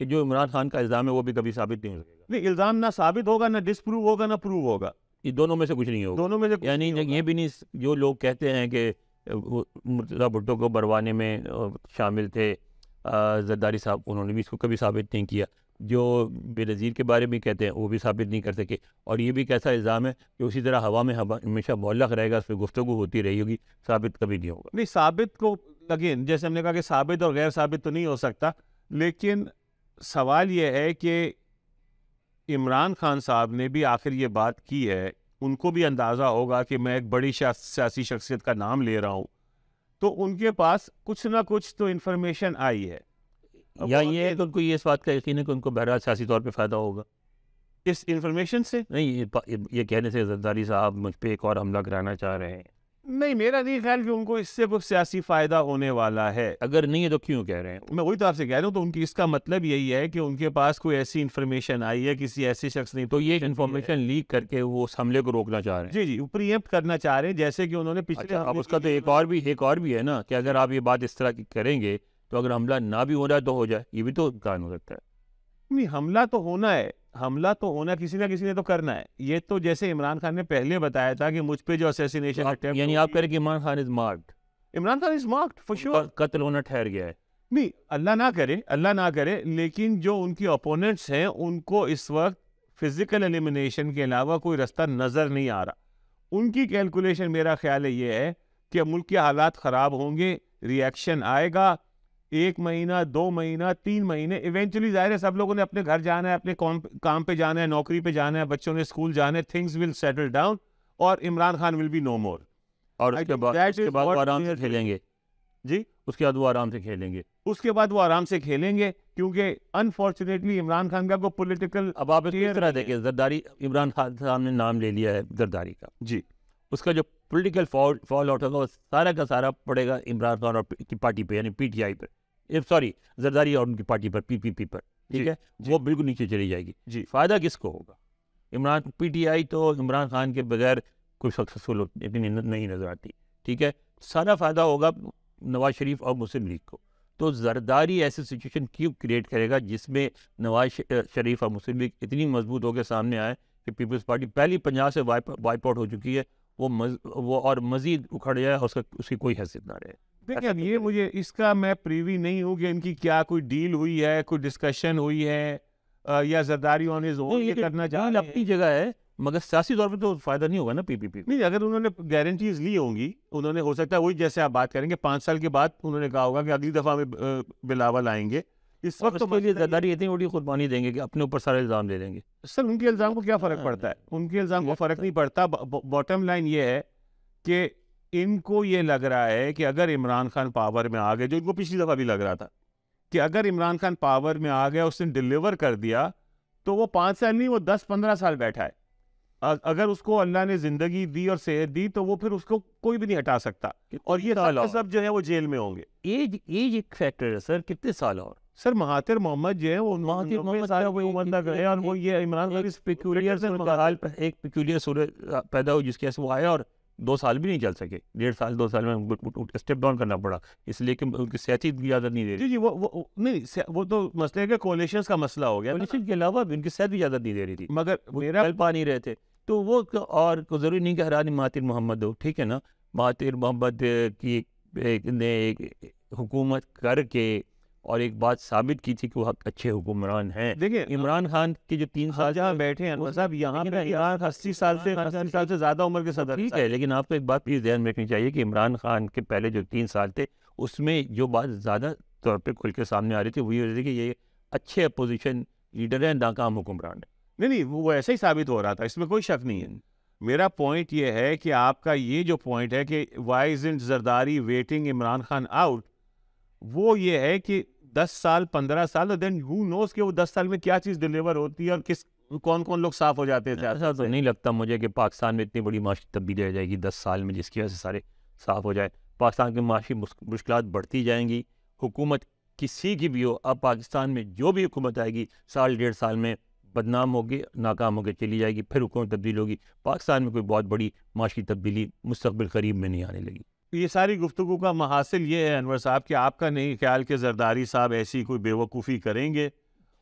کہ جو عمران خان کا الزام ہے وہ بھی کبھی ثابت نہیں ہو سکے گا. نہیں، الزام نہ ثابت ہوگا، نہ ڈسپروو ہوگا، نہ پروو ہوگا. یہ دونوں میں سے کچھ نہیں ہوگا. دونوں میں سے کچھ یعنی نہیں ہوگا. یہ بھی نہیں جو لوگ کہتے ہیں کہ مرتضیٰ بھٹو کو بروانے میں شامل تھے زرداری صاحب، انہوں نے بھی اس کو کبھی ثابت نہیں کیا. جو بے نظیر کے بارے میں کہتے ہیں وہ بھی ثابت نہیں کر سکے. اور یہ بھی کیسا الزام ہے کہ اسی طرح ہوا میں ہمیشہ معلق رہے گا، اس پہ گفتگو ہوتی رہی ہوگی، ثابت کبھی نہیں ہوگا. نہیں، ثابت کو اگین جیسے ہم نے کہا کہ ثابت اور غیر ثابت تو نہیں ہو سکتا، لیکن سوال یہ ہے کہ عمران خان صاحب نے بھی آخر یہ بات کی ہے، ان کو بھی اندازہ ہوگا کہ میں ایک بڑی سیاسی شخصیت کا نام لے رہا ہوں، تو ان کے پاس کچھ نہ کچھ تو انفارمیشن آئی ہے. یا یہ ہے کہ ان کو یہ اس بات کا یقین ہے کہ ان کو بہرحال سیاسی طور پہ فائدہ ہوگا اس انفارمیشن سے. نہیں، یہ کہنے سے زرداری صاحب مجھ پہ ایک اور حملہ کرانا چاہ رہے ہیں. نہیں، میرا نہیں خیال کہ ان کو اس سے کوئی سیاسی فائدہ ہونے والا ہے. اگر نہیں ہے تو کیوں کہہ رہے ہیں؟ میں وہی تو آپ سے کہہ رہا ہوں، تو ان کی اس کا مطلب یہی ہے کہ ان کے پاس کوئی ایسی انفارمیشن آئی ہے کسی ایسے شخص نے، تو یہ انفارمیشن لیک کر کے وہ اس حملے کو روکنا چاہ رہے ہیں. جی اوپر ایمپٹ کرنا چاہ رہے ہیں، جیسے کہ انہوں نے پچھلے اب اس کا تو ایک اور بھی ہے نا کہ اگر آپ یہ بات اس طرح کی کریں گے تو اگر حملہ نہ بھی ہو رہا ہے تو ہو جائے، یہ بھی تو امکان ہو سکتا ہے. نہیں، حملہ تو ہونا ہے، حملہ تو ہونا کسی نہ کسی نے تو کرنا ہے. یہ تو جیسے عمران خان نے پہلے بتایا تھا کہ مجھ پہ جو اسیسینیشن اٹیمپٹ، یعنی آپ کہہ رہے کہ Imran Khan is marked, Imran Khan is marked for sure, قتل ہونا ٹھہر گیا ہے. نہیں اللہ نہ کرے، لیکن جو ان کی اپوننٹس ہیں ان کو اس وقت فزیکل ایلیمینیشن کے علاوہ کوئی رستہ نظر نہیں آ رہا. ان کی کیلکولیشن میرا خیال ہے یہ ہے کہ ملک کے حالات خراب ہوں گے، ریئیکشن آئے گا، 1 مہینہ 2 مہینہ 3 مہینے، ایونچولی ظاہر ہے سب لوگوں نے اپنے گھر جانا ہے، اپنے کام پہ جانا ہے، نوکری پہ جانا ہے، بچوں نے اسکول جانا ہے، تھنگز ول سیٹل ڈاؤن اور عمران خان ول بی نو مور. اور اس کے بعد وہ آرام سے کھیلیں گے. جی، اس کے بعد وہ آرام سے کھیلیں گے. اس کے بعد وہ آرام سے کھیلیں گے، کیونکہ انفارچونیٹلی عمران خان کا کوئی پولیٹیکل، اب آپ اس طرح دیکھیں، زرداری عمران خان صاحب نے نام لے لیا ہے زرداری کا، جی اس کا جو پولیٹیکل فال آؤٹ ہوگا وہ سارا کا سارا پڑے گا عمران خان اور کی پارٹی پہ، یعنی P T I per, sorry Zardari اور ان کی پارٹی پر، پی پی پی پر، ٹھیک ہے، وہ بالکل نیچے چلی جائے گی. جی، فائدہ کس کو ہوگا؟ پی ٹی آئی تو عمران خان کے بغیر کوئی سکسیسفل نہیں نظر آتی، ٹھیک ہے. سارا فائدہ ہوگا نواز شریف اور مسلم لیگ کو. تو زرداری ایسی سچویشن کیوں کریٹ کرے گا جس میں نواز شریف اور مسلم لیگ اتنی مضبوط ہو کے سامنے آئے کہ پیپلز پارٹی پہلی 50 سے وائپ آؤٹ ہو چکی ہے، وہ اور مزید اکھڑ جائے، اس کی کوئی حیثیت نہ رہے. دیکھیں اب یہ مجھے اس کا میں پریوی نہیں ہوں کہ ان کی کیا کوئی ڈیل ہوئی ہے، کوئی ڈسکشن ہوئی ہے، یا زرداری آن ہز اون یہ کرنا چاہ رہے ہیں. اپنی جگہ ہے، مگر سیاسی طور پہ تو فائدہ نہیں ہوگا نا پی پی پی. نہیں، اگر انہوں نے گارنٹیز لی ہوں گی، انہوں نے ہو سکتا ہے وہی جیسے آپ بات کریں گے 5 سال کے بعد انہوں نے کہا ہوگا کہ اگلی دفعہ میں بلاول آئیں گے. اس وقت تو یہ زرداری اتنی بڑی قربانی دیں گے کہ اپنے اوپر سارے الزام دے دیں گے. سر ان کے الزام کو کیا فرق پڑتا ہے؟ ان کے الزام کو فرق نہیں پڑتا. باٹم لائن یہ ہے کہ ان کو یہ لگ رہا ہے کہ اگر عمران خان پاور میں آ گئے، جو ان کو پچھلی دفعہ بھی لگ رہا تھا کہ اگر عمران خان پاور میں آ گیا، اس نے ڈیلیور کر دیا، تو وہ 5 سال نہیں، وہ 10-15 سال بیٹھا ہے. اگر اس کو اللہ نے زندگی دی اور صحت دی تو وہ پھر اس کو کوئی بھی نہیں ہٹا سکتا، اور یہ سب جو ہے وہ جیل میں ہوں گے. ایج ایک فیکٹر ہے سر. کتنے سال اور سر مہاتر محمد جو ہے وہ وہ یہ عمران خان ایک پیکولیئر صورت پیدا ہوئی جس کی وجہ سے وہ آیا اور 2 سال بھی نہیں چل سکے. 1.5 سال میں اسٹیپ ڈاؤن کرنا پڑا، اس لیے کہ ان کی صحت ہی اجازت نہیں دے رہی. جی وہ نہیں، وہ تو مسئلہ ہے کہ کولیشنز کا مسئلہ ہو گیا. کولیشن کے علاوہ بھی ان کی صحت بھی اجازت نہیں دے رہی تھی، مگر میرا چل پا نہیں رہے تھے. تو وہ اور ضروری نہیں کہ حرانی مہاتر محمد ہو، ٹھیک ہے نا. مہاتر محمد کی نے ایک حکومت کر کے اور ایک بات ثابت کی تھی کہ وہ اچھے حکمران ہیں. دیکھیں عمران خان کے جو 3 سال جہاں بیٹھے ہیں انور صاحب، یہاں پہ 80 سال سے زیادہ عمر کے صدر، ٹھیک ہے، لیکن آپ کو ایک بات پلیز ذہن میں رکھنی چاہیے کہ عمران خان کے پہلے جو 3 سال تھے اس میں جو بات زیادہ طور پہ کھل کے سامنے آ رہی تھی وہ یہ تھی کہ یہ اچھے اپوزیشن لیڈر ہیں، ناکام حکمران ہیں. نہیں وہ ایسا ہی ثابت ہو رہا تھا، اس میں کوئی شک نہیں ہے. میرا پوائنٹ یہ ہے کہ آپ کا یہ جو پوائنٹ ہے کہ why isn't Zardari waiting Imran Khan out, وہ یہ ہے کہ 10 سال 15 سال، دین ہو نوز کہ وہ 10 سال میں کیا چیز ڈیلیور ہوتی ہے اور کون لوگ صاف ہو جاتے تھے. ایسا تو نہیں لگتا مجھے کہ پاکستان میں اتنی بڑی معاشی تبدیلی آ جائے گی 10 سال میں جس کی وجہ سے سارے صاف ہو جائے. پاکستان کی معاشی مشکلات بڑھتی جائیں گی، حکومت کسی کی بھی ہو. اب پاکستان میں جو بھی حکومت آئے گی 1.5 سال میں بدنام ہوگی، ناکام ہو کے چلی جائے گی، پھر حکومت تبدیل ہوگی. پاکستان میں کوئی بہت بڑی معاشی تبدیلی مستقبل قریب میں نہیں آنے لگی. یہ ساری گفتگو کا محاصل یہ ہے انور صاحب کہ آپ کا نہیں خیال کہ زرداری صاحب ایسی کوئی بے وقوفی کریں گے،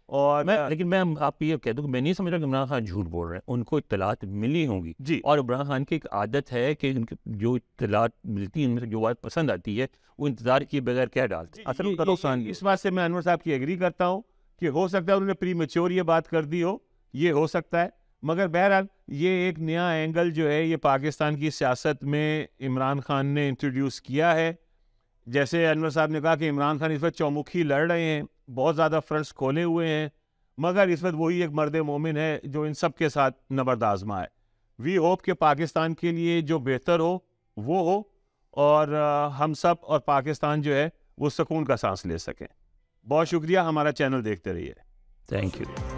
اور لیکن میں آپ یہ کہہ دوں کہ میں نہیں سمجھ رہا کہ عمران خان جھوٹ بول رہے ہیں. ان کو اطلاعات ملی ہوں گی جی اور عمران خان کی ایک عادت ہے کہ ان کی جو اطلاعات ملتی ہیں ان میں سے جو بات پسند آتی ہے وہ انتظار کیے بغیر کہہ ڈالتے ہیں. اصل اس بات سے میں انور صاحب کی ایگری کرتا ہوں کہ ہو سکتا ہے انہوں نے پری میچور یہ بات کر دی ہو, یہ ہو سکتا ہے, مگر بہرحال یہ ایک نیا اینگل جو ہے یہ پاکستان کی سیاست میں عمران خان نے انٹروڈیوس کیا ہے. جیسے انور صاحب نے کہا کہ عمران خان اس وقت چومکھی لڑ رہے ہیں, بہت زیادہ فرنٹس کھولے ہوئے ہیں, مگر اس وقت وہی ایک مرد مومن ہے جو ان سب کے ساتھ نبرد آزما ہے. وی ہوپ کہ پاکستان کے لیے جو بہتر ہو وہ ہو اور ہم سب اور پاکستان جو ہے وہ سکون کا سانس لے سکیں. بہت شکریہ, ہمارا چینل دیکھتے رہیے. Thank you.